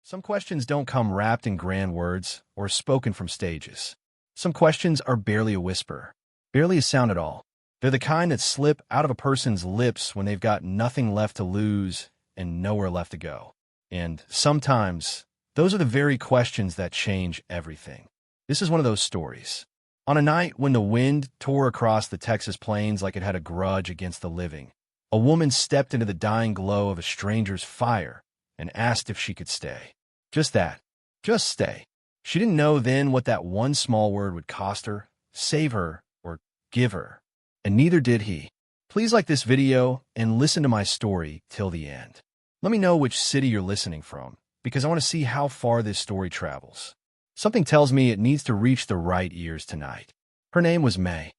Some questions don't come wrapped in grand words or spoken from stages. Some questions are barely a whisper, barely a sound at all. They're the kind that slip out of a person's lips when they've got nothing left to lose and nowhere left to go. And sometimes, those are the very questions that change everything. This is one of those stories. On a night when the wind tore across the Texas plains like it had a grudge against the living, a woman stepped into the dying glow of a stranger's fire and asked if she could stay. Just that. Just stay. She didn't know then what that one small word would cost her, save her, or give her. And neither did he. Please like this video and listen to my story till the end. Let me know which city you're listening from, because I want to see how far this story travels. Something tells me it needs to reach the right ears tonight. Her name was Mae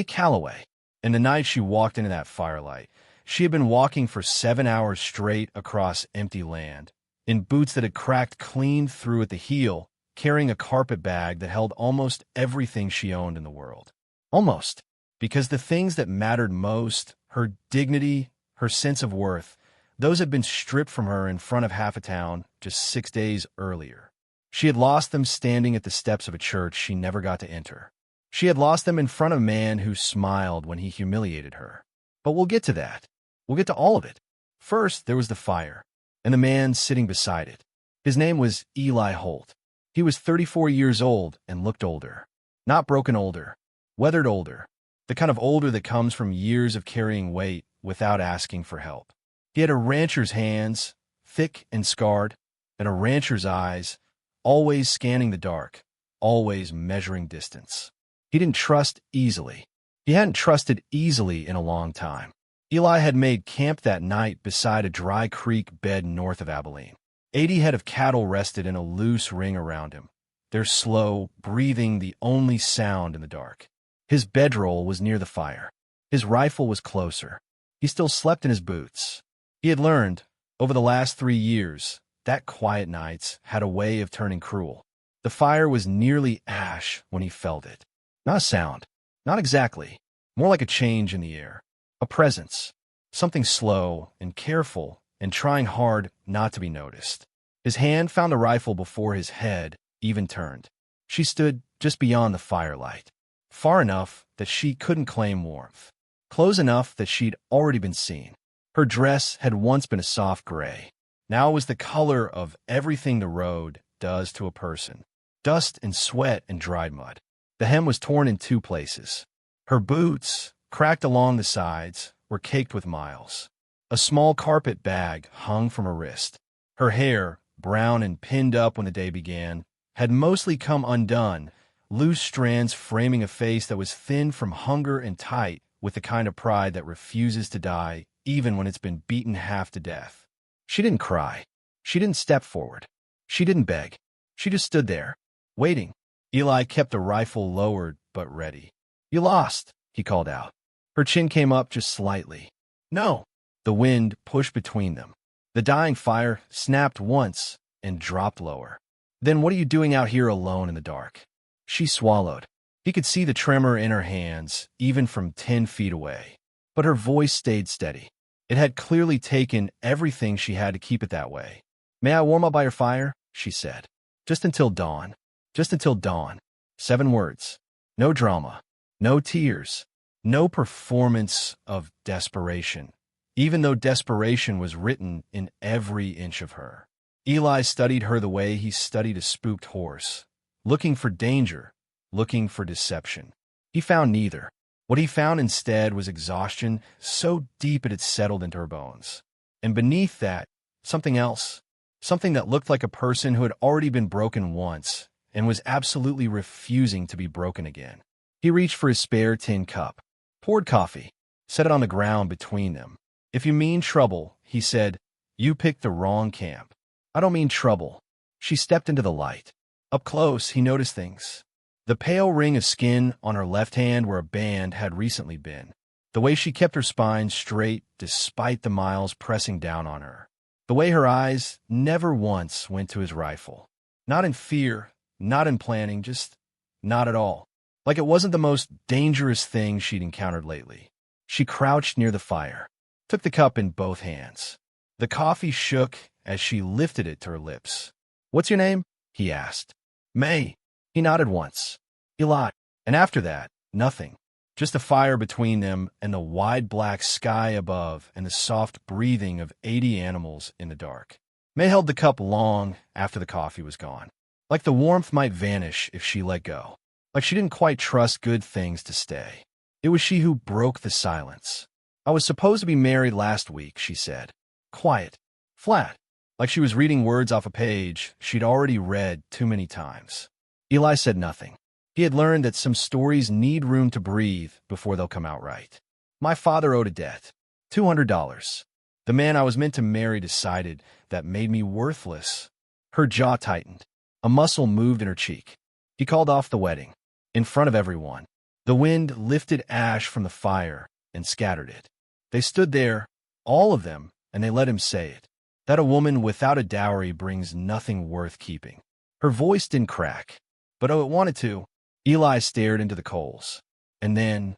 Calloway. And the night she walked into that firelight, she had been walking for 7 hours straight across empty land, in boots that had cracked clean through at the heel, carrying a carpet bag that held almost everything she owned in the world. Almost. Because the things that mattered most, her dignity, her sense of worth, those had been stripped from her in front of half a town just 6 days earlier. She had lost them standing at the steps of a church she never got to enter. She had lost them in front of a man who smiled when he humiliated her. But we'll get to that. We'll get to all of it. First, there was the fire, and the man sitting beside it. His name was Eli Holt. He was 34 years old and looked older. Not broken older, weathered older. The kind of older that comes from years of carrying weight without asking for help. He had a rancher's hands, thick and scarred, and a rancher's eyes, always scanning the dark, always measuring distance. He didn't trust easily. He hadn't trusted easily in a long time. Eli had made camp that night beside a dry creek bed north of Abilene. 80 head of cattle rested in a loose ring around him, their slow breathing the only sound in the dark. His bedroll was near the fire. His rifle was closer. He still slept in his boots. He had learned, over the last 3 years, that quiet nights had a way of turning cruel. The fire was nearly ash when he felt it. Not a sound. Not exactly. More like a change in the air. A presence. Something slow and careful and trying hard not to be noticed. His hand found a rifle before his head even turned. She stood just beyond the firelight. Far enough that she couldn't claim warmth. Close enough that she'd already been seen. Her dress had once been a soft gray. Now it was the color of everything the road does to a person. Dust and sweat and dried mud. The hem was torn in 2 places. Her boots, cracked along the sides, were caked with miles. A small carpet bag hung from her wrist. Her hair, brown and pinned up when the day began, had mostly come undone, loose strands framing a face that was thin from hunger and tight with the kind of pride that refuses to die even when it's been beaten half to death. She didn't cry. She didn't step forward. She didn't beg. She just stood there, waiting. Eli kept the rifle lowered but ready. "You lost," he called out. Her chin came up just slightly. "No." The wind pushed between them. The dying fire snapped once and dropped lower. "Then what are you doing out here alone in the dark?" She swallowed. He could see the tremor in her hands, even from 10 feet away. But her voice stayed steady. It had clearly taken everything she had to keep it that way. "May I warm up by your fire?" she said. "Just until dawn. Just until dawn." 7 words. No drama. No tears. No performance of desperation, even though desperation was written in every inch of her. Eli studied her the way he studied a spooked horse, looking for danger, looking for deception. He found neither. What he found instead was exhaustion so deep it had settled into her bones. And beneath that, something else, something that looked like a person who had already been broken once and was absolutely refusing to be broken again. He reached for his spare tin cup, poured coffee, set it on the ground between them. "If you mean trouble," he said, "you picked the wrong camp." "I don't mean trouble." She stepped into the light. Up close, he noticed things. The pale ring of skin on her left hand where a band had recently been. The way she kept her spine straight despite the miles pressing down on her. The way her eyes never once went to his rifle. Not in fear, not in planning, just not at all. Like it wasn't the most dangerous thing she'd encountered lately. She crouched near the fire, took the cup in both hands. The coffee shook as she lifted it to her lips. "What's your name?" he asked. "Mae." He nodded once. "Eli." And after that, nothing. Just a fire between them and the wide black sky above and the soft breathing of 80 animals in the dark. Mae held the cup long after the coffee was gone. Like the warmth might vanish if she let go. Like she didn't quite trust good things to stay. It was she who broke the silence. "I was supposed to be married last week," she said. Quiet. Flat. Like she was reading words off a page she'd already read too many times. Eli said nothing. He had learned that some stories need room to breathe before they'll come out right. "My father owed a debt. $200. The man I was meant to marry decided that made me worthless." Her jaw tightened. A muscle moved in her cheek. He called off the wedding. In front of everyone. The wind lifted ash from the fire and scattered it. They stood there, all of them, and they let him say it. That a woman without a dowry brings nothing worth keeping. Her voice didn't crack. But oh, it wanted to. Eli stared into the coals. And then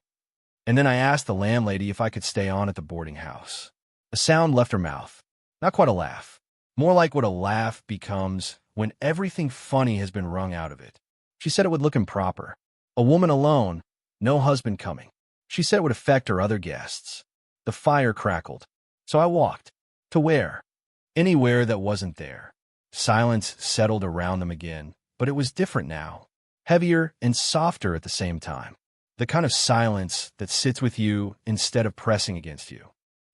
I asked the landlady if I could stay on at the boarding house. A sound left her mouth. Not quite a laugh. More like what a laugh becomes when everything funny has been wrung out of it. She said it would look improper. A woman alone, no husband coming. She said it would affect her other guests. The fire crackled. So I walked. To where? Anywhere that wasn't there. Silence settled around them again, but it was different now. Heavier and softer at the same time. The kind of silence that sits with you instead of pressing against you.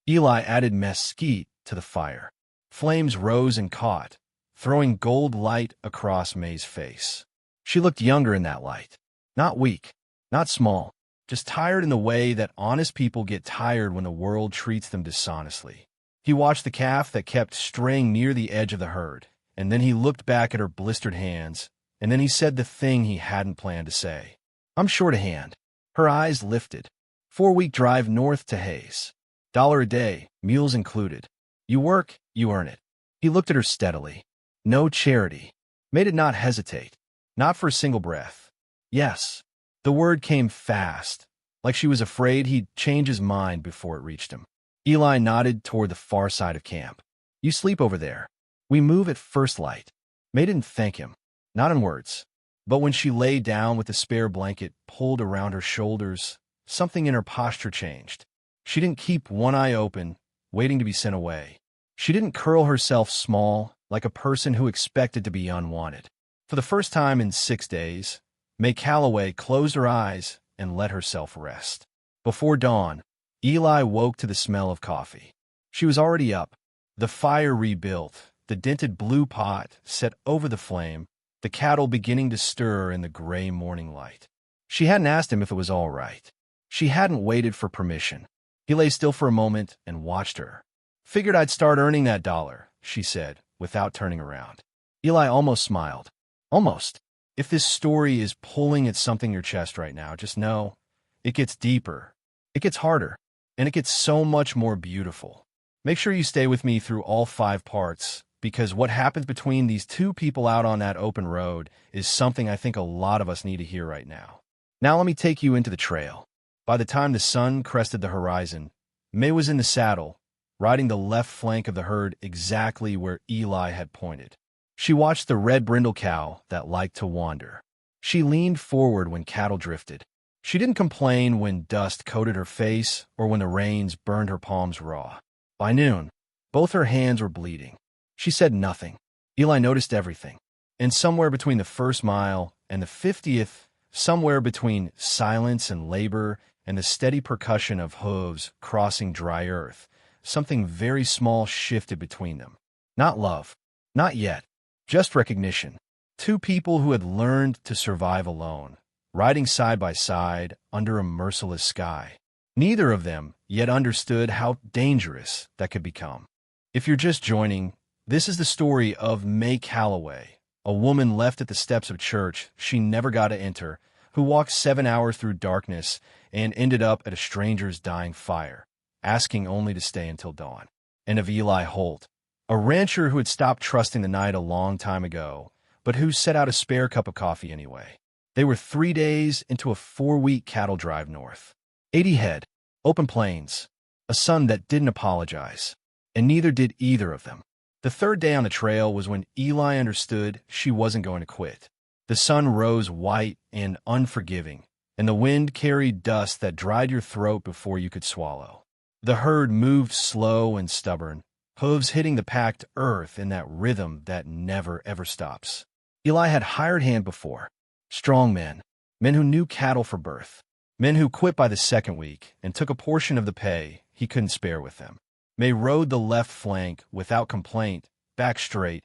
Eli added mesquite to the fire. Flames rose and caught, throwing gold light across Mae's face. She looked younger in that light. Not weak, not small, just tired in the way that honest people get tired when the world treats them dishonestly. He watched the calf that kept straying near the edge of the herd, and then he looked back at her blistered hands, and then he said the thing he hadn't planned to say. "I'm short a hand." Her eyes lifted. 4-week drive north to Hayes. $1 a day, meals included. You work, you earn it. He looked at her steadily. No charity. Made it not hesitate. Not for a single breath. Yes. The word came fast, like she was afraid he'd change his mind before it reached him. Eli nodded toward the far side of camp. "You sleep over there. We move at first light." Mae didn't thank him. Not in words. But when she lay down with the spare blanket pulled around her shoulders, something in her posture changed. She didn't keep one eye open, waiting to be sent away. She didn't curl herself small, like a person who expected to be unwanted. For the first time in 6 days, Mae Calloway closed her eyes and let herself rest. Before dawn, Eli woke to the smell of coffee. She was already up, the fire rebuilt, the dented blue pot set over the flame, the cattle beginning to stir in the gray morning light. She hadn't asked him if it was all right. She hadn't waited for permission. He lay still for a moment and watched her. "Figured I'd start earning that $1, she said, without turning around. Eli almost smiled. Almost. If this story is pulling at something in your chest right now, just know it gets deeper. It gets harder. And it gets so much more beautiful. Make sure you stay with me through all 5 parts, because what happens between these 2 people out on that open road is something I think a lot of us need to hear right now. Now let me take you into the trail. By the time the sun crested the horizon, Mae was in the saddle, riding the left flank of the herd exactly where Eli had pointed. She watched the red brindle cow that liked to wander. She leaned forward when cattle drifted. She didn't complain when dust coated her face or when the rains burned her palms raw. By noon, both her hands were bleeding. She said nothing. Eli noticed everything. And somewhere between the first mile and the 50th, somewhere between silence and labor and the steady percussion of hooves crossing dry earth, something very small shifted between them. Not love. Not yet. Just recognition. 2 people who had learned to survive alone, riding side by side under a merciless sky. Neither of them yet understood how dangerous that could become. If you're just joining, this is the story of Mae Calloway, a woman left at the steps of church she never got to enter, who walked 7 hours through darkness and ended up at a stranger's dying fire, asking only to stay until dawn. And of Eli Holt, a rancher who had stopped trusting the night a long time ago, but who set out a spare cup of coffee anyway. They were 3 days into a 4-week cattle drive north. 80 head, open plains, a sun that didn't apologize, and neither did either of them. The third day on the trail was when Eli understood she wasn't going to quit. The sun rose white and unforgiving, and the wind carried dust that dried your throat before you could swallow. The herd moved slow and stubborn, hooves hitting the packed earth in that rhythm that never ever stops. Eli had hired hand before. Strong men, men who knew cattle for birth, men who quit by the second week and took a portion of the pay he couldn't spare with them. Mae rode the left flank without complaint, back straight,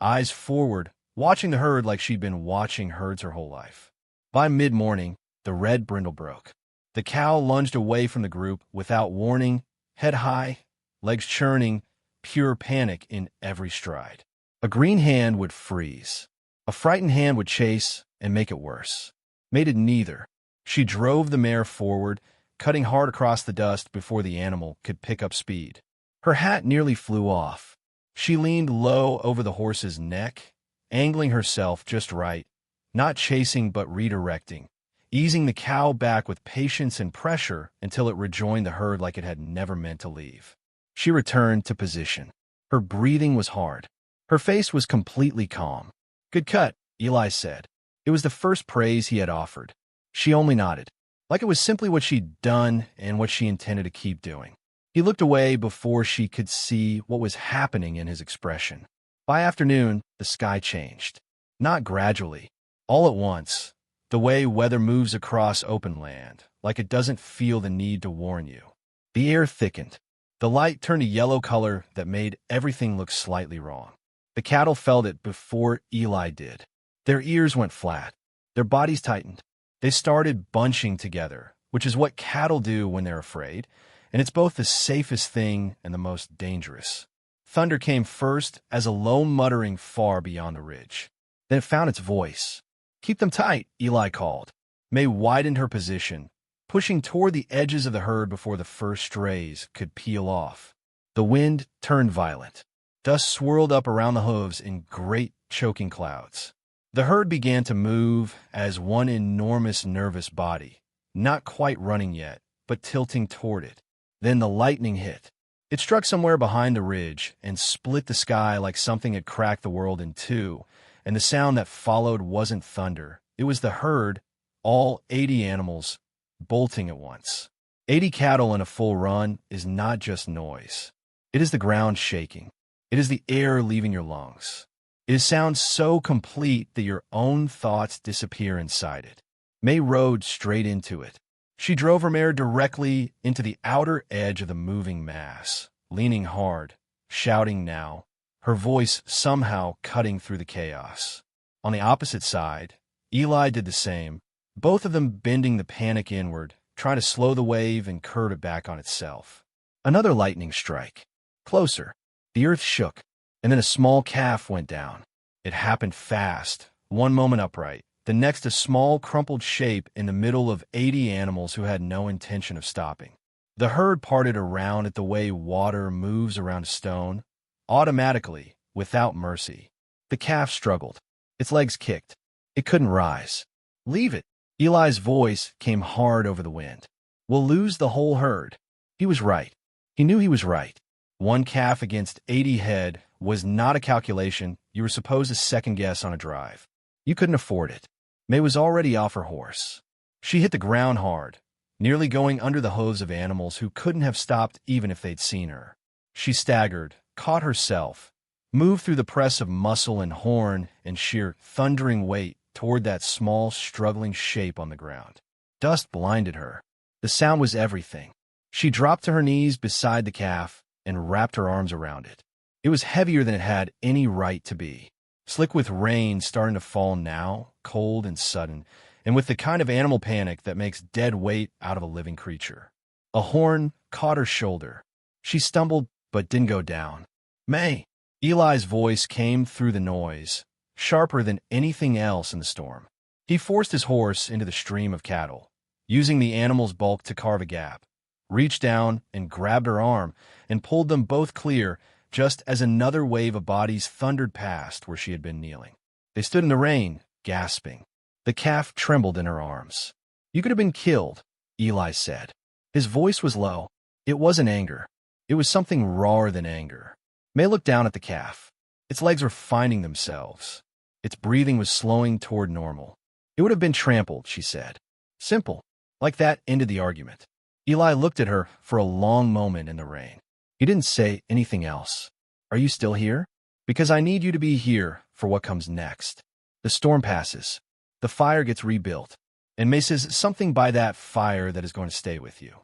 eyes forward, watching the herd like she'd been watching herds her whole life. By mid-morning, the red brindle broke. The cow lunged away from the group without warning, head high, legs churning, pure panic in every stride. A green hand would freeze. A frightened hand would chase and make it worse. Mae did neither. She drove the mare forward, cutting hard across the dust before the animal could pick up speed. Her hat nearly flew off. She leaned low over the horse's neck, angling herself just right, not chasing but redirecting, easing the cow back with patience and pressure until it rejoined the herd like it had never meant to leave. She returned to position. Her breathing was hard. Her face was completely calm. "Good cut," Eli said. It was the first praise he had offered. She only nodded, like it was simply what she'd done and what she intended to keep doing. He looked away before she could see what was happening in his expression. By afternoon, the sky changed. Not gradually, all at once, the way weather moves across open land, like it doesn't feel the need to warn you. The air thickened. The light turned a yellow color that made everything look slightly wrong. The cattle felt it before Eli did. Their ears went flat. Their bodies tightened. They started bunching together, which is what cattle do when they're afraid, and it's both the safest thing and the most dangerous. Thunder came first as a low muttering far beyond the ridge. Then it found its voice. "Keep them tight," Eli called. Mae widened her position, pushing toward the edges of the herd before the first strays could peel off. The wind turned violent. Dust swirled up around the hooves in great choking clouds. The herd began to move as one enormous nervous body, not quite running yet, but tilting toward it. Then the lightning hit. It struck somewhere behind the ridge and split the sky like something had cracked the world in two, and the sound that followed wasn't thunder. It was the herd, all 80 animals, bolting at once. 80 cattle in a full run is not just noise. It is the ground shaking. It is the air leaving your lungs. It sounds so complete that your own thoughts disappear inside it. Mae rode straight into it. She drove her mare directly into the outer edge of the moving mass, leaning hard, shouting now, her voice somehow cutting through the chaos. On the opposite side, Eli did the same, both of them bending the panic inward, trying to slow the wave and curve it back on itself. Another lightning strike. Closer. The earth shook, and then a small calf went down. It happened fast, one moment upright, the next a small crumpled shape in the middle of 80 animals who had no intention of stopping. The herd parted around it the way water moves around a stone, automatically, without mercy. The calf struggled. Its legs kicked. It couldn't rise. "Leave it." Eli's voice came hard over the wind. "We'll lose the whole herd." He was right. He knew he was right. One calf against 80 head was not a calculation you were supposed to second-guess on a drive. You couldn't afford it. Mae was already off her horse. She hit the ground hard, nearly going under the hooves of animals who couldn't have stopped even if they'd seen her. She staggered, caught herself, moved through the press of muscle and horn and sheer thundering weight toward that small, struggling shape on the ground. Dust blinded her. The sound was everything. She dropped to her knees beside the calf and wrapped her arms around it. It was heavier than it had any right to be. Slick with rain starting to fall now, cold and sudden, and with the kind of animal panic that makes dead weight out of a living creature. A horn caught her shoulder. She stumbled but didn't go down. "Mae!" Eli's voice came through the noise, sharper than anything else in the storm. He forced his horse into the stream of cattle, using the animal's bulk to carve a gap, reached down and grabbed her arm and pulled them both clear just as another wave of bodies thundered past where she had been kneeling. They stood in the rain, gasping. The calf trembled in her arms. "You could have been killed," Eli said. His voice was low. It wasn't anger. It was something rawer than anger. Mae looked down at the calf. Its legs were finding themselves. Its breathing was slowing toward normal. It would have been trampled, she said. Simple. Like that ended the argument. Eli looked at her for a long moment in the rain. He didn't say anything else. Are you still here? Because I need you to be here for what comes next. The storm passes. The fire gets rebuilt. And Mae says something by that fire that is going to stay with you.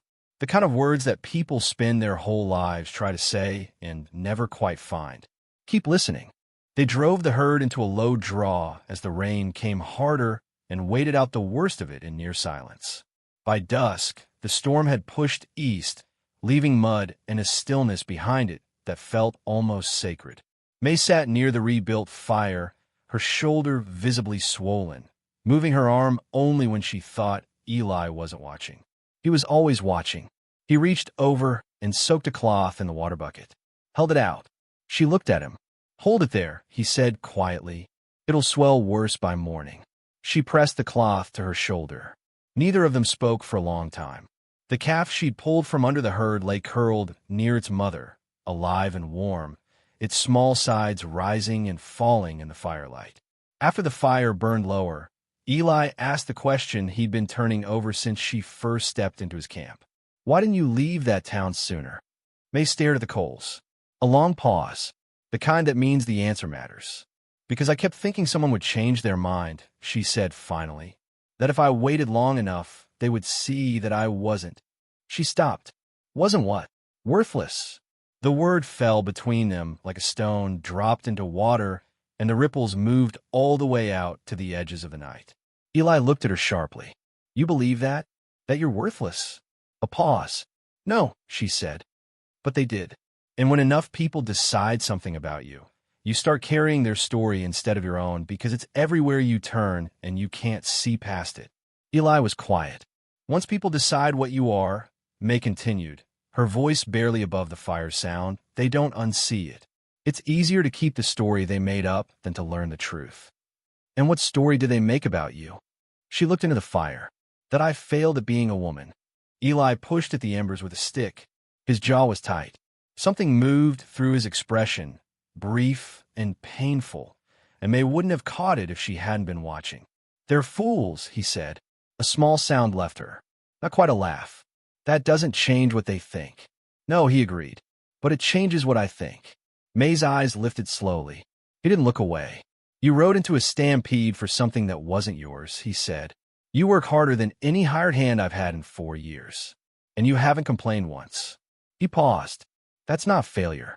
The kind of words that people spend their whole lives try to say and never quite find. Keep listening. They drove the herd into a low draw as the rain came harder and waited out the worst of it in near silence. By dusk, the storm had pushed east, leaving mud and a stillness behind it that felt almost sacred. Mae sat near the rebuilt fire, her shoulder visibly swollen, moving her arm only when she thought Eli wasn't watching. He was always watching. He reached over and soaked a cloth in the water bucket. Held it out. She looked at him. Hold it there, he said quietly. It'll swell worse by morning. She pressed the cloth to her shoulder. Neither of them spoke for a long time. The calf she'd pulled from under the herd lay curled near its mother, alive and warm, its small sides rising and falling in the firelight. After the fire burned lower, Eli asked the question he'd been turning over since she first stepped into his camp. Why didn't you leave that town sooner? Mae stared at the coals. A long pause, the kind that means the answer matters. Because I kept thinking someone would change their mind, she said finally. That if I waited long enough, they would see that I wasn't. She stopped. Wasn't what? Worthless. The word fell between them like a stone dropped into water, and the ripples moved all the way out to the edges of the night. Eli looked at her sharply. You believe that? That you're worthless? A pause. No, she said. But they did. And when enough people decide something about you, you start carrying their story instead of your own because it's everywhere you turn and you can't see past it. Eli was quiet. Once people decide what you are, Mae continued, her voice barely above the fire sound, they don't unsee it. It's easier to keep the story they made up than to learn the truth. And what story did they make about you? She looked into the fire. That I failed at being a woman. Eli pushed at the embers with a stick. His jaw was tight. Something moved through his expression, brief and painful, and Mae wouldn't have caught it if she hadn't been watching. They're fools, he said. A small sound left her. Not quite a laugh. That doesn't change what they think. No, he agreed. But it changes what I think. Mae's eyes lifted slowly. He didn't look away. You rode into a stampede for something that wasn't yours, he said. You work harder than any hired hand I've had in 4 years. And you haven't complained once. He paused. That's not failure.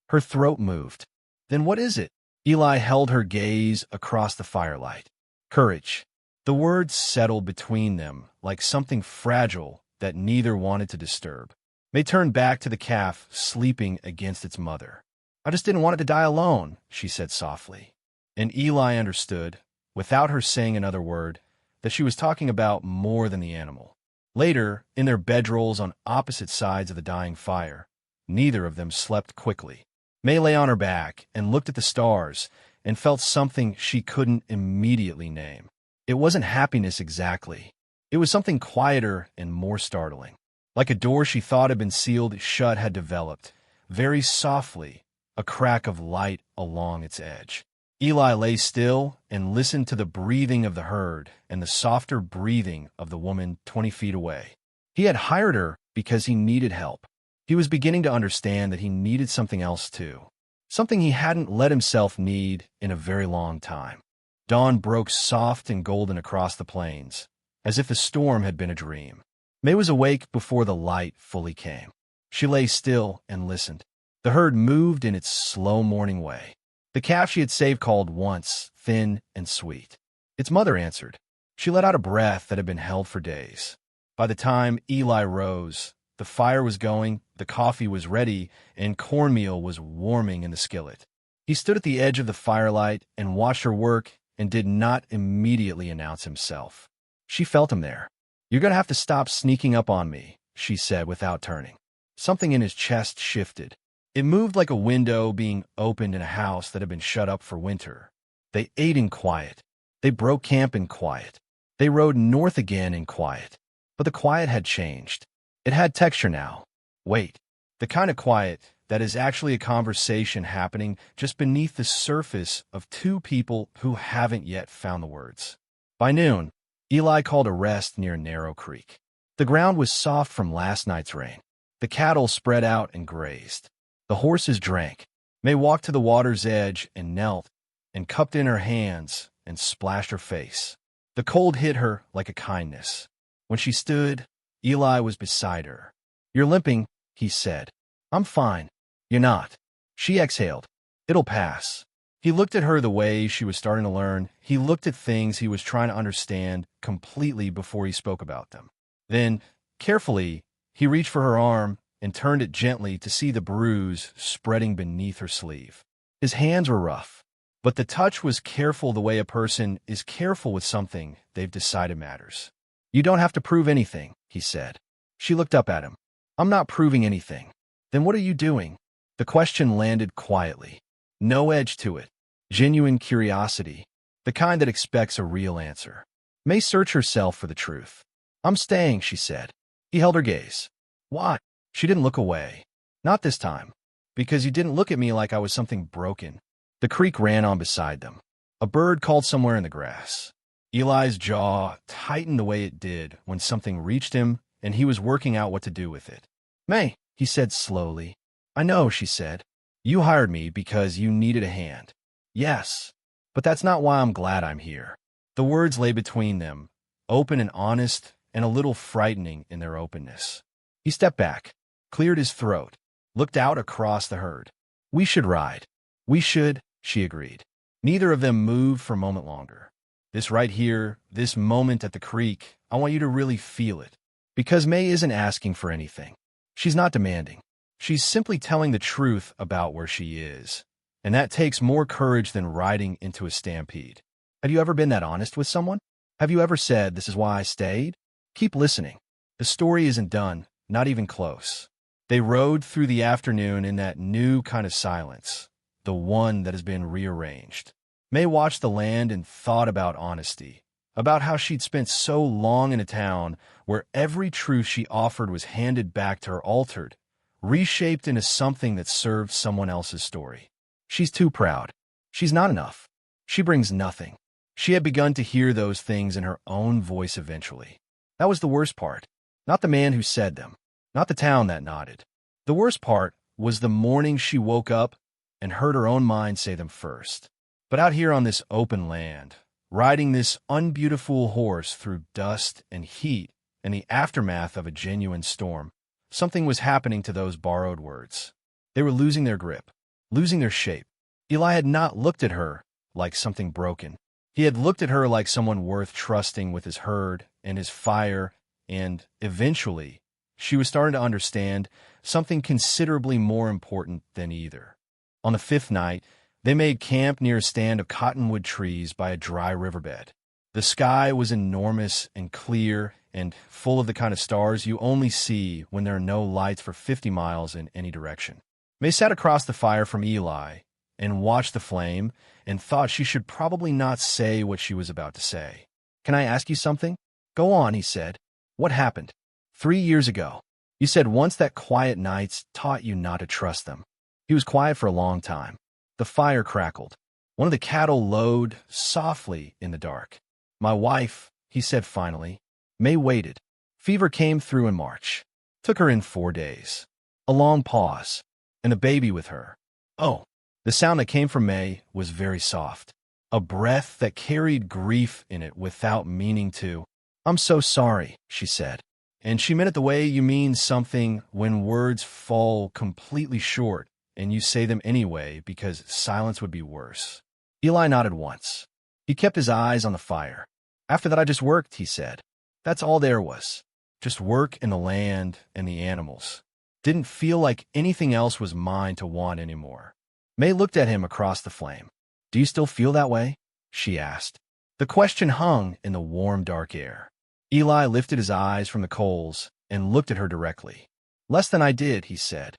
Her throat moved. Then what is it? Eli held her gaze across the firelight. Courage. The words settled between them like something fragile that neither wanted to disturb. Mae turned back to the calf sleeping against its mother. I just didn't want it to die alone, she said softly. And Eli understood, without her saying another word, that she was talking about more than the animal. Later, in their bedrolls on opposite sides of the dying fire, neither of them slept quickly. Mae lay on her back and looked at the stars and felt something she couldn't immediately name. It wasn't happiness exactly. It was something quieter and more startling. Like a door she thought had been sealed shut had developed, very softly, a crack of light along its edge. Eli lay still and listened to the breathing of the herd and the softer breathing of the woman 20 feet away. He had hired her because he needed help. He was beginning to understand that he needed something else too. Something he hadn't let himself need in a very long time. Dawn broke soft and golden across the plains, as if the storm had been a dream. Mae was awake before the light fully came. She lay still and listened. The herd moved in its slow morning way. The calf she had saved called once, thin and sweet. Its mother answered. She let out a breath that had been held for days. By the time Eli rose, the fire was going, the coffee was ready, and cornmeal was warming in the skillet. He stood at the edge of the firelight and watched her work and did not immediately announce himself. She felt him there. You're going to have to stop sneaking up on me, she said without turning. Something in his chest shifted. It moved like a window being opened in a house that had been shut up for winter. They ate in quiet. They broke camp in quiet. They rode north again in quiet. But the quiet had changed. It had texture now. Wait. The kind of quiet that is actually a conversation happening just beneath the surface of two people who haven't yet found the words. By noon, Eli called a rest near a narrow creek. The ground was soft from last night's rain. The cattle spread out and grazed. The horses drank. Mae walked to the water's edge and knelt and cupped in her hands and splashed her face. The cold hit her like a kindness. When she stood, Eli was beside her. "You're limping," he said. "I'm fine." "You're not." She exhaled. "It'll pass." He looked at her the way she was starting to learn. He looked at things he was trying to understand completely before he spoke about them. Then, carefully, he reached for her arm and turned it gently to see the bruise spreading beneath her sleeve. His hands were rough, but the touch was careful the way a person is careful with something they've decided matters. "You don't have to prove anything," he said. She looked up at him. "I'm not proving anything." "Then what are you doing?" The question landed quietly. No edge to it. Genuine curiosity. The kind that expects a real answer. Mae searched herself for the truth. "I'm staying," she said. He held her gaze. "Why?" She didn't look away. "Not this time. Because you didn't look at me like I was something broken." The creek ran on beside them. A bird called somewhere in the grass. Eli's jaw tightened the way it did when something reached him and he was working out what to do with it. "Mae," he said slowly. "I know," she said. "You hired me because you needed a hand." "Yes, but that's not why I'm glad I'm here." The words lay between them, open and honest and a little frightening in their openness. He stepped back, cleared his throat, looked out across the herd. "We should ride." "We should," she agreed. Neither of them moved for a moment longer. "This right here, this moment at the creek, I want you to really feel it." Because Mae isn't asking for anything. She's not demanding. She's simply telling the truth about where she is. And that takes more courage than riding into a stampede. Have you ever been that honest with someone? Have you ever said, "This is why I stayed"? Keep listening. The story isn't done, not even close. They rode through the afternoon in that new kind of silence, the one that has been rearranged. Mae watched the land and thought about honesty, about how she'd spent so long in a town where every truth she offered was handed back to her altered, reshaped into something that served someone else's story. She's too proud. She's not enough. She brings nothing. She had begun to hear those things in her own voice eventually. That was the worst part. Not the man who said them. Not the town that nodded. The worst part was the morning she woke up and heard her own mind say them first. But out here on this open land, riding this unbeautiful horse through dust and heat and the aftermath of a genuine storm, something was happening to those borrowed words. They were losing their grip, losing their shape. Eli had not looked at her like something broken. He had looked at her like someone worth trusting with his herd and his fire, and eventually, she was starting to understand something considerably more important than either. On the fifth night, they made camp near a stand of cottonwood trees by a dry riverbed. The sky was enormous and clear and full of the kind of stars you only see when there are no lights for 50 miles in any direction. Mae sat across the fire from Eli and watched the flame and thought she should probably not say what she was about to say. "Can I ask you something?" "Go on," he said. "What happened?" 3 years ago. You said once that quiet nights taught you not to trust them." He was quiet for a long time. The fire crackled. One of the cattle lowed softly in the dark. "My wife," he said finally. Mae waited. Fever came through in March. Took her in 4 days. A long pause. And a baby with her. "Oh." The sound that came from Mae was very soft. A breath that carried grief in it without meaning to. "I'm so sorry," she said. And she meant it the way you mean something when words fall completely short and you say them anyway because silence would be worse. Eli nodded once. He kept his eyes on the fire. "After that I just worked," he said. "That's all there was. Just work and the land and the animals. Didn't feel like anything else was mine to want anymore." Mae looked at him across the flame. "Do you still feel that way?" she asked. The question hung in the warm, dark air. Eli lifted his eyes from the coals and looked at her directly. "Less than I did," he said.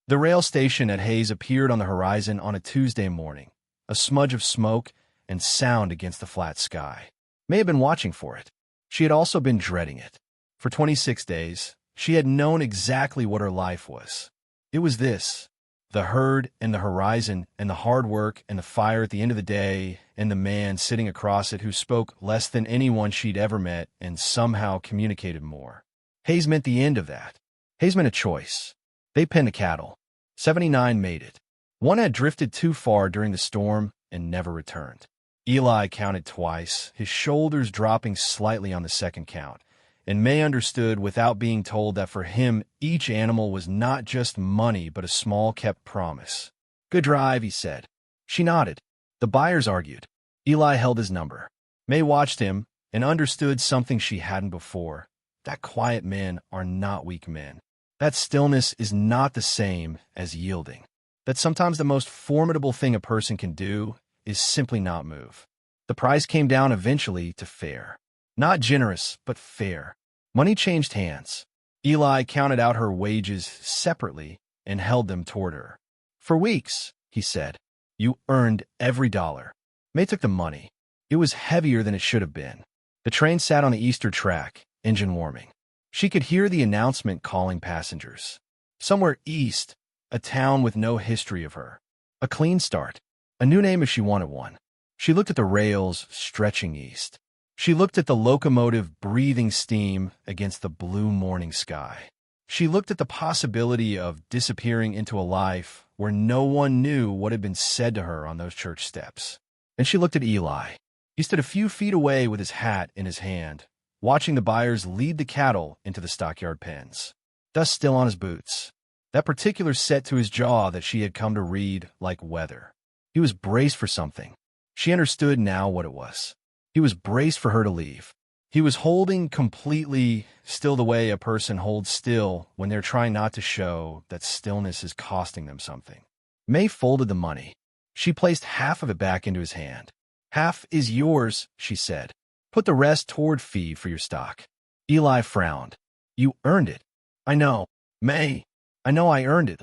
The rail station at Hayes appeared on the horizon on a Tuesday morning, a smudge of smoke and sound against the flat sky. Mae had been watching for it. She had also been dreading it. For 26 days, she had known exactly what her life was. It was this. The herd and the horizon and the hard work and the fire at the end of the day and the man sitting across it who spoke less than anyone she'd ever met and somehow communicated more. Hayes meant the end of that. Hayes meant a choice. They penned the cattle. 79 made it. One had drifted too far during the storm and never returned. Eli counted twice, his shoulders dropping slightly on the second count, and Mae understood without being told that for him, each animal was not just money but a small kept promise. "Good drive," he said. She nodded. The buyers argued. Eli held his number. Mae watched him and understood something she hadn't before. That quiet men are not weak men. That stillness is not the same as yielding. That sometimes the most formidable thing a person can do is simply not move. The price came down eventually to fair. Not generous, but fair. Money changed hands. Eli counted out her wages separately and held them toward her. "For weeks," he said, "you earned every dollar." Mae took the money. It was heavier than it should have been. The train sat on the eastern track, engine warming. She could hear the announcement calling passengers. Somewhere east, a town with no history of her. A clean start. A new name if she wanted one. She looked at the rails stretching east. She looked at the locomotive breathing steam against the blue morning sky. She looked at the possibility of disappearing into a life where no one knew what had been said to her on those church steps. And she looked at Eli. He stood a few feet away with his hat in his hand, watching the buyers lead the cattle into the stockyard pens. Dust still on his boots. That particular set to his jaw that she had come to read like weather. He was braced for something. She understood now what it was. He was braced for her to leave. He was holding completely still the way a person holds still when they're trying not to show that stillness is costing them something. Mae folded the money. She placed half of it back into his hand. "Half is yours," she said. "Put the rest toward fee for your stock." Eli frowned. "You earned it." "I know. Mae, I know I earned it."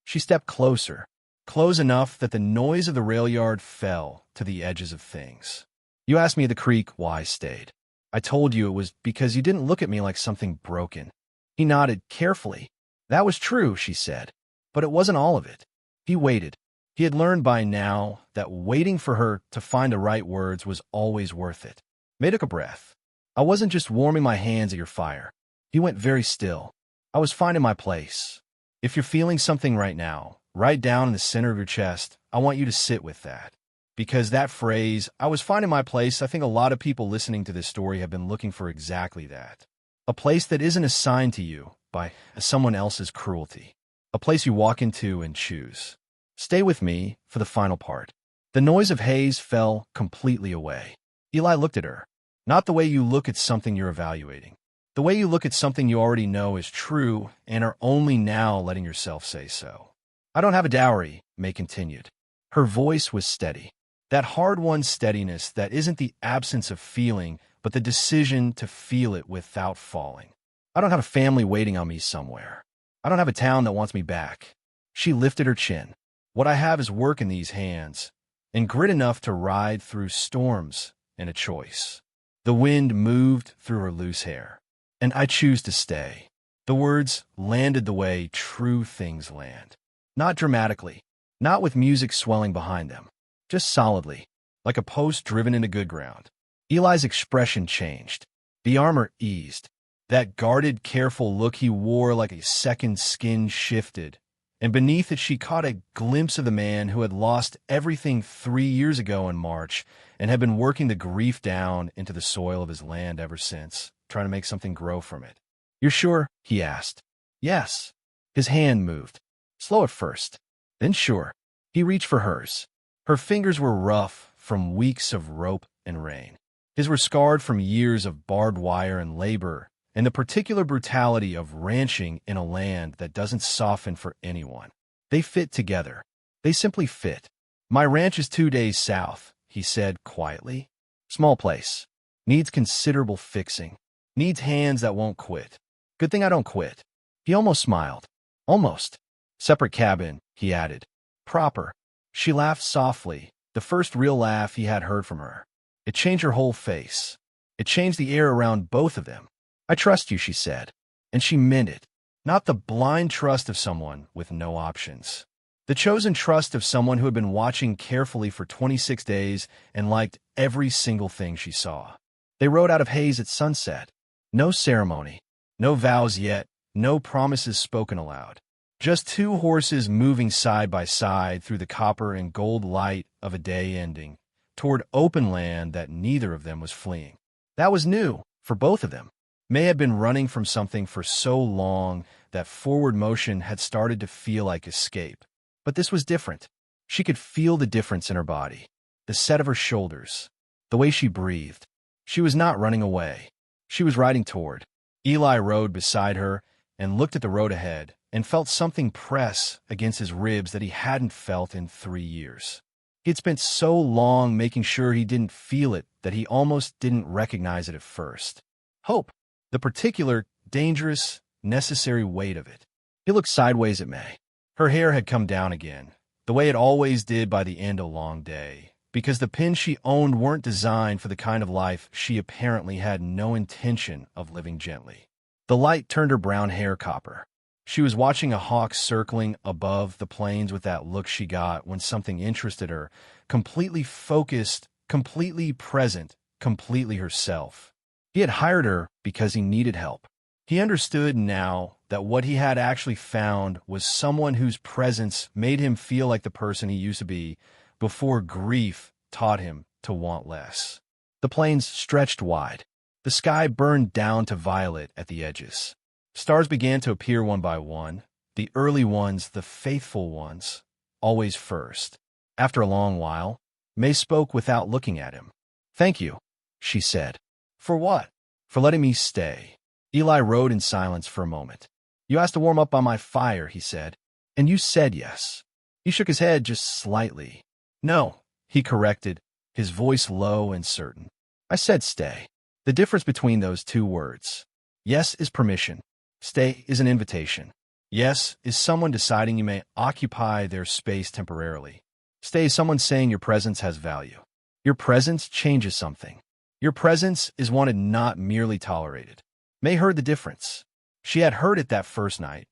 She stepped closer, close enough that the noise of the rail yard fell to the edges of things. "You asked me at the creek why I stayed. I told you it was because you didn't look at me like something broken." He nodded carefully. "That was true," she said, "but it wasn't all of it." He waited. He had learned by now that waiting for her to find the right words was always worth it. Mae took a breath. "I wasn't just warming my hands at your fire." He went very still. "I was finding my place. If you're feeling something right now, right down in the center of your chest, I want you to sit with that. Because that phrase, 'I was finding my place,' I think a lot of people listening to this story have been looking for exactly that. A place that isn't assigned to you by someone else's cruelty. A place you walk into and choose. Stay with me for the final part." The noise of Hayes fell completely away. Eli looked at her. Not the way you look at something you're evaluating. The way you look at something you already know is true and are only now letting yourself say so. "I don't have a dowry," Mae continued. Her voice was steady. That hard-won steadiness that isn't the absence of feeling, but the decision to feel it without falling. "I don't have a family waiting on me somewhere. I don't have a town that wants me back." She lifted her chin. "What I have is work in these hands, and grit enough to ride through storms and a choice." The wind moved through her loose hair. "And I choose to stay." The words landed the way true things land. Not dramatically, not with music swelling behind them. Just solidly, like a post driven into good ground. Eli's expression changed. The armor eased. That guarded, careful look he wore like a second skin shifted, and beneath it she caught a glimpse of the man who had lost everything 3 years ago in March and had been working the grief down into the soil of his land ever since, trying to make something grow from it. "You're sure?" he asked. "Yes." His hand moved. Slow at first, then sure. He reached for hers. Her fingers were rough from weeks of rope and rain. His were scarred from years of barbed wire and labor, and the particular brutality of ranching in a land that doesn't soften for anyone. They fit together. They simply fit. "My ranch is 2 days south," he said quietly. "Small place. Needs considerable fixing. Needs hands that won't quit. Good thing I don't quit." He almost smiled. "Almost. Separate cabin," he added. "Proper." She laughed softly, the first real laugh he had heard from her. It changed her whole face. It changed the air around both of them. "I trust you," she said. And she meant it. Not the blind trust of someone with no options. The chosen trust of someone who had been watching carefully for 26 days and liked every single thing she saw. They rode out of haze at sunset. No ceremony, no vows yet, no promises spoken aloud. Just two horses moving side by side through the copper and gold light of a day ending, toward open land that neither of them was fleeing. That was new for both of them. Mae had been running from something for so long that forward motion had started to feel like escape. But this was different. She could feel the difference in her body, the set of her shoulders, the way she breathed. She was not running away. She was riding toward. Eli rode beside her and looked at the road ahead and felt something press against his ribs that he hadn't felt in 3 years. He had spent so long making sure he didn't feel it that he almost didn't recognize it at first. Hope, the particular, dangerous, necessary weight of it. He looked sideways at Mae. Her hair had come down again, the way it always did by the end of a long day, because the pins she owned weren't designed for the kind of life she apparently had no intention of living gently. The light turned her brown hair copper. She was watching a hawk circling above the plains with that look she got when something interested her, completely focused, completely present, completely herself. He had hired her because he needed help. He understood now that what he had actually found was someone whose presence made him feel like the person he used to be before grief taught him to want less. The plains stretched wide. The sky burned down to violet at the edges. Stars began to appear one by one, the early ones, the faithful ones, always first. After a long while, Mae spoke without looking at him. "Thank you," she said. "For what?" "For letting me stay." Eli rode in silence for a moment. "You asked to warm up by my fire," he said, "and you said yes." He shook his head just slightly. "No," he corrected, his voice low and certain. "I said stay." The difference between those two words. Yes is permission. Stay is an invitation. Yes is someone deciding you may occupy their space temporarily. Stay is someone saying your presence has value. Your presence changes something. Your presence is wanted, not merely tolerated. Mae heard the difference. She had heard it that first night.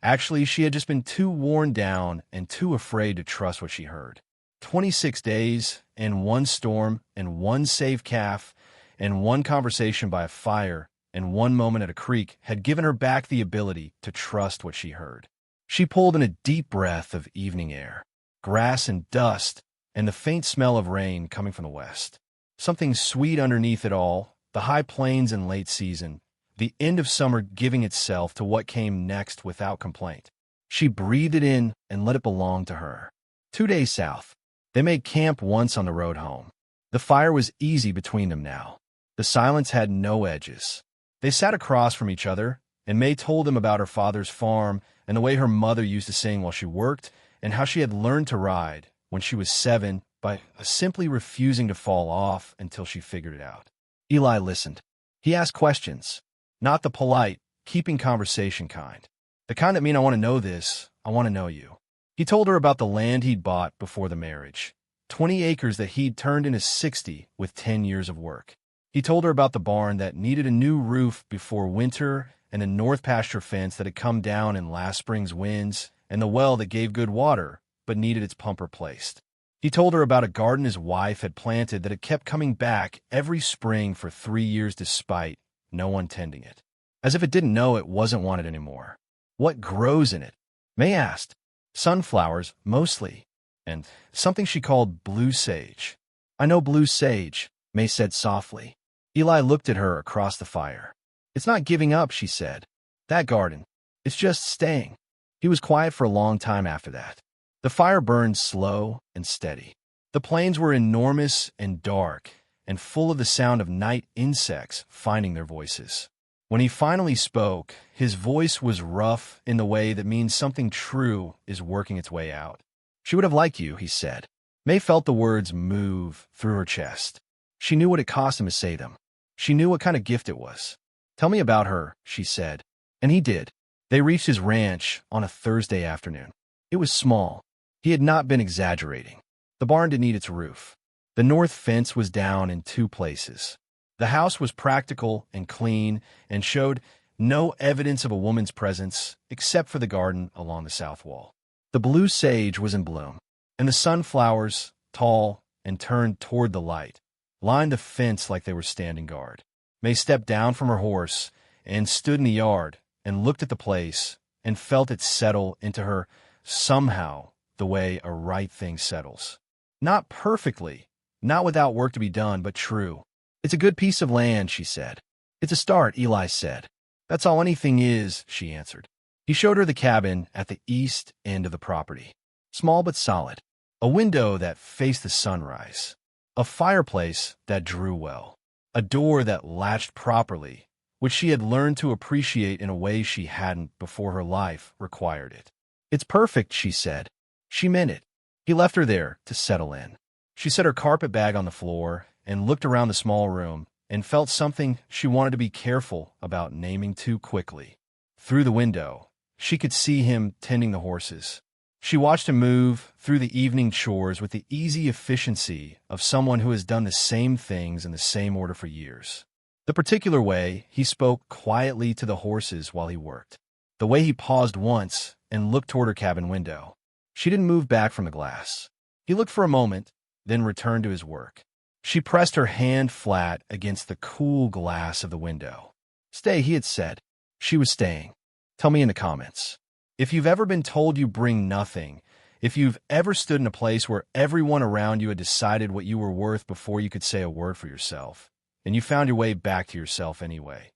Actually, she had just been too worn down and too afraid to trust what she heard. 26 days, and one storm, and one saved calf, and one conversation by a fire, and one moment at a creek had given her back the ability to trust what she heard. She pulled in a deep breath of evening air, grass and dust, and the faint smell of rain coming from the west. Something sweet underneath it all, the high plains in late season, the end of summer giving itself to what came next without complaint. She breathed it in and let it belong to her. 2 days south. They made camp once on the road home. The fire was easy between them now. The silence had no edges. They sat across from each other, and Mae told him about her father's farm and the way her mother used to sing while she worked, and how she had learned to ride when she was 7 by simply refusing to fall off until she figured it out. Eli listened. He asked questions, not the polite, keeping conversation kind. The kind that mean I want to know this, I want to know you. He told her about the land he'd bought before the marriage, 20 acres that he'd turned into 60 with 10 years of work. He told her about the barn that needed a new roof before winter and a north pasture fence that had come down in last spring's winds and the well that gave good water but needed its pump replaced. He told her about a garden his wife had planted that had kept coming back every spring for 3 years despite no one tending it. As if it didn't know it wasn't wanted anymore. What grows in it? Mae asked. Sunflowers, mostly, and something she called blue sage. I know blue sage, Mae said softly. Eli looked at her across the fire. It's not giving up, she said. That garden. It's just staying. He was quiet for a long time after that. The fire burned slow and steady. The plains were enormous and dark, and full of the sound of night insects finding their voices. When he finally spoke, his voice was rough in the way that means something true is working its way out. She would have liked you, he said. Mae felt the words move through her chest. She knew what it cost him to say them. She knew what kind of gift it was. Tell me about her, she said. And he did. They reached his ranch on a Thursday afternoon. It was small. He had not been exaggerating. The barn didn't need its roof. The north fence was down in 2 places. The house was practical and clean and showed no evidence of a woman's presence except for the garden along the south wall. The blue sage was in bloom, and the sunflowers, tall and turned toward the light, lined the fence like they were standing guard. Mae stepped down from her horse and stood in the yard and looked at the place and felt it settle into her somehow the way a right thing settles. Not perfectly, not without work to be done, but true. It's a good piece of land, she said. It's a start, Eli said. That's all anything is, she answered. He showed her the cabin at the east end of the property. Small but solid. A window that faced the sunrise. A fireplace that drew well. A door that latched properly, which she had learned to appreciate in a way she hadn't before her life required it. It's perfect, she said. She meant it. He left her there to settle in. She set her carpet bag on the floor and looked around the small room and felt something she wanted to be careful about naming too quickly. Through the window, she could see him tending the horses. She watched him move through the evening chores with the easy efficiency of someone who has done the same things in the same order for years. The particular way he spoke quietly to the horses while he worked. The way he paused once and looked toward her cabin window. She didn't move back from the glass. He looked for a moment, then returned to his work. She pressed her hand flat against the cool glass of the window. Stay, he had said. She was staying. Tell me in the comments. If you've ever been told you bring nothing, if you've ever stood in a place where everyone around you had decided what you were worth before you could say a word for yourself, and you found your way back to yourself anyway.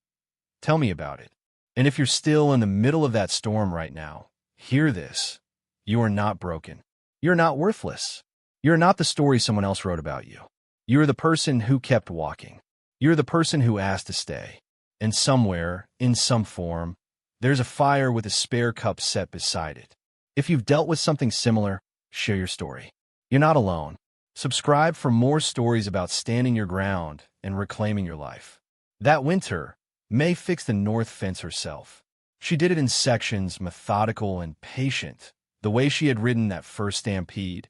Tell me about it. And if you're still in the middle of that storm right now, hear this. You are not broken. You're not worthless. You're not the story someone else wrote about you. You're the person who kept walking. You're the person who asked to stay. And somewhere, in some form, there's a fire with a spare cup set beside it. If you've dealt with something similar, share your story. You're not alone. Subscribe for more stories about standing your ground and reclaiming your life. That winter, Mae fixed the north fence herself. She did it in sections, methodical and patient, the way she had ridden that first stampede,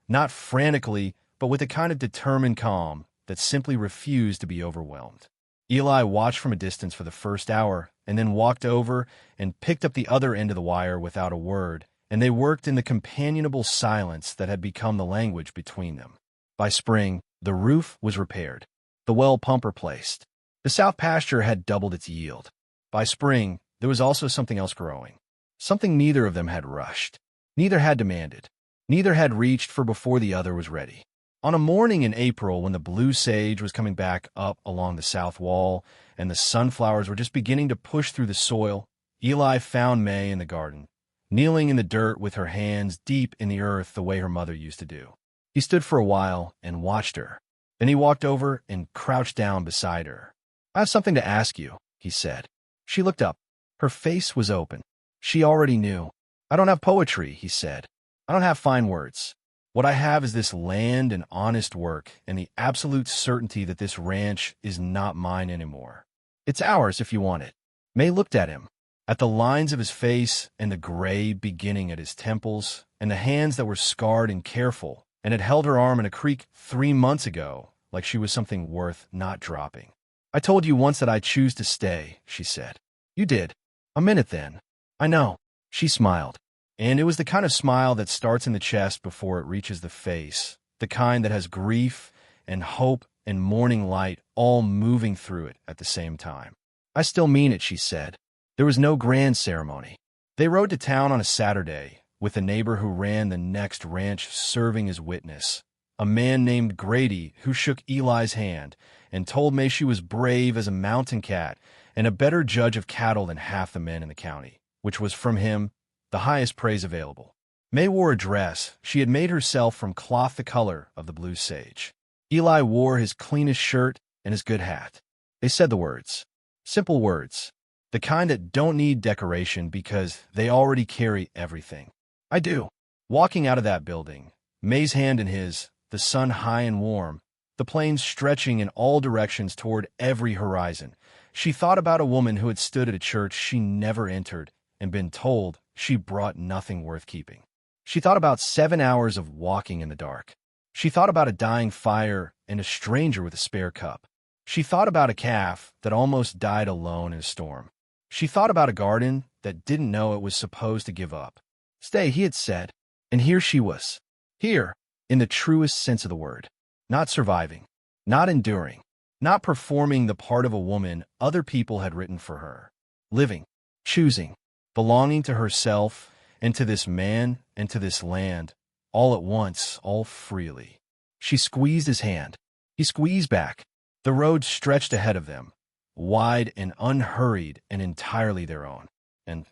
not frantically, but with a kind of determined calm that simply refused to be overwhelmed. Eli watched from a distance for the first hour and then walked over and picked up the other end of the wire without a word, and they worked in the companionable silence that had become the language between them. By spring, the roof was repaired, the well pump replaced. The south pasture had doubled its yield. By spring, there was also something else growing, something neither of them had rushed, neither had demanded, neither had reached for before the other was ready. On a morning in April, when the blue sage was coming back up along the south wall and the sunflowers were just beginning to push through the soil, Eli found Mae in the garden, kneeling in the dirt with her hands deep in the earth the way her mother used to do. He stood for a while and watched her. Then he walked over and crouched down beside her. I have something to ask you, he said. She looked up. Her face was open. She already knew. I don't have poetry, he said. I don't have fine words. What I have is this land and honest work and the absolute certainty that this ranch is not mine anymore. It's ours if you want it. Mae looked at him, at the lines of his face and the gray beginning at his temples and the hands that were scarred and careful and had held her arm in a creek 3 months ago like she was something worth not dropping. I told you once that I choose to stay, she said. You did. A minute then. I know. She smiled. And it was the kind of smile that starts in the chest before it reaches the face, the kind that has grief and hope and morning light all moving through it at the same time. I still mean it, she said. There was no grand ceremony. They rode to town on a Saturday, with the neighbor who ran the next ranch serving as witness, a man named Grady who shook Eli's hand and told Mae she was brave as a mountain cat and a better judge of cattle than half the men in the county, which was from him the highest praise available. Mae wore a dress she had made herself from cloth the color of the blue sage. Eli wore his cleanest shirt and his good hat. They said the words. Simple words. The kind that don't need decoration because they already carry everything. I do. Walking out of that building, Mae's hand in his, the sun high and warm, the plains stretching in all directions toward every horizon, she thought about a woman who had stood at a church she never entered and been told she brought nothing worth keeping. She thought about 7 hours of walking in the dark. She thought about a dying fire and a stranger with a spare cup. She thought about a calf that almost died alone in a storm. She thought about a garden that didn't know it was supposed to give up. Stay, he had said. And here she was. Here, in the truest sense of the word. Not surviving. Not enduring. Not performing the part of a woman other people had written for her. Living. Choosing. Belonging to herself and to this man and to this land. All at once, all freely. She squeezed his hand. He squeezed back. The road stretched ahead of them, wide and unhurried and entirely their own. And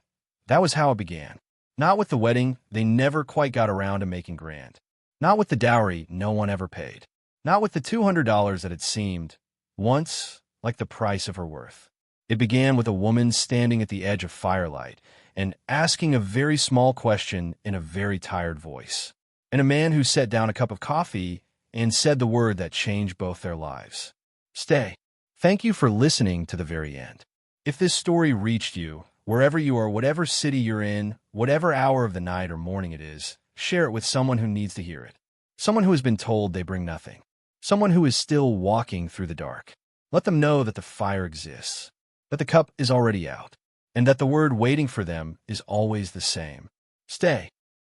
that was how it began. Not with the wedding they never quite got around to making grand. Not with the dowry no one ever paid. Not with the $200 that it seemed, once, like the price of her worth. It began with a woman standing at the edge of firelight and asking a very small question in a very tired voice. And a man who set down a cup of coffee and said the word that changed both their lives. Stay. Thank you for listening to the very end. If this story reached you, wherever you are, whatever city you're in, whatever hour of the night or morning it is, share it with someone who needs to hear it. Someone who has been told they bring nothing. Someone who is still walking through the dark. Let them know that the fire exists, that the cup is already out, and that the word waiting for them is always the same. Stay.